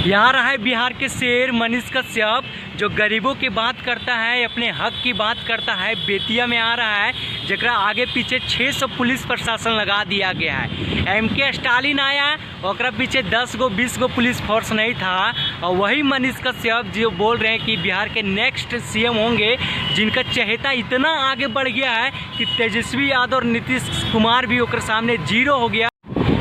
यहाँ रहा है बिहार के शेर मनीष कश्यप, जो गरीबों की बात करता है, अपने हक की बात करता है। बेतिया में आ रहा है, जरा आगे पीछे 600 पुलिस प्रशासन लगा दिया गया है। MK स्टालिन आया, और पीछे 10 गो 20 गो पुलिस फोर्स नहीं था। और वही मनीष कश्यप जो बोल रहे हैं कि बिहार के नेक्स्ट CM होंगे, जिनका चहेता इतना आगे बढ़ गया है कि तेजस्वी यादव और नीतीश कुमार भी ओकर सामने जीरो हो गया।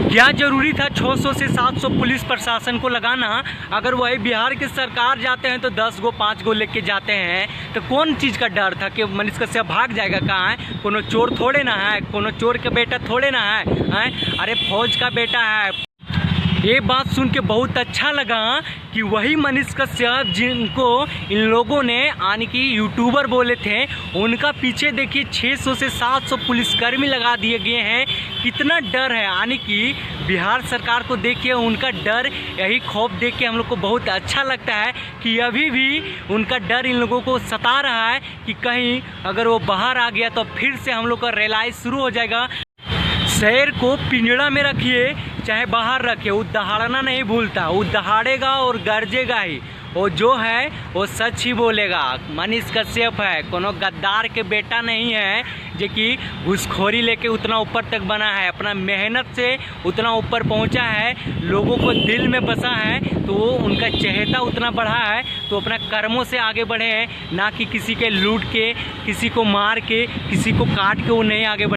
क्या जरूरी था 600 से 700 पुलिस प्रशासन को लगाना? अगर वही बिहार की सरकार जाते हैं तो 10 गो 5 गो लेके जाते हैं, तो कौन चीज़ का डर था कि मनीष कश्यप भाग जाएगा? कहाँ है? कोनो चोर थोड़े ना है, कोनो चोर का बेटा थोड़े ना है, अरे फौज का बेटा है। ये बात सुन के बहुत अच्छा लगा कि वही मनीष कश्यप जिनको इन लोगों ने यानी कि यूट्यूबर बोले थे, उनका पीछे देखिए 600 से 700 पुलिसकर्मी लगा दिए गए हैं। कितना डर है, यानी कि बिहार सरकार को देखिए, उनका डर, यही खौफ देख के हम लोग को बहुत अच्छा लगता है कि अभी भी उनका डर इन लोगों को सता रहा है कि कहीं अगर वो बाहर आ गया तो फिर से हम लोग का रेलाइज शुरू हो जाएगा। शेर को पिंजड़ा में रखिए चाहे बाहर रखिए, वो दहाड़ना नहीं भूलता, वो दहाड़ेगा और गरजेगा ही। वो जो है वो सच ही बोलेगा। मनीष कश्यप है, कोनो गद्दार के बेटा नहीं है जो कि घूसखोरी लेके उतना ऊपर तक बना है। अपना मेहनत से उतना ऊपर पहुंचा है, लोगों को दिल में बसा है, तो उनका चहेता उतना बढ़ा है, तो अपना कर्मों से आगे बढ़े हैं, ना कि किसी के लूट के, किसी को मार के, किसी को काट के वो नहीं आगे बढ़े।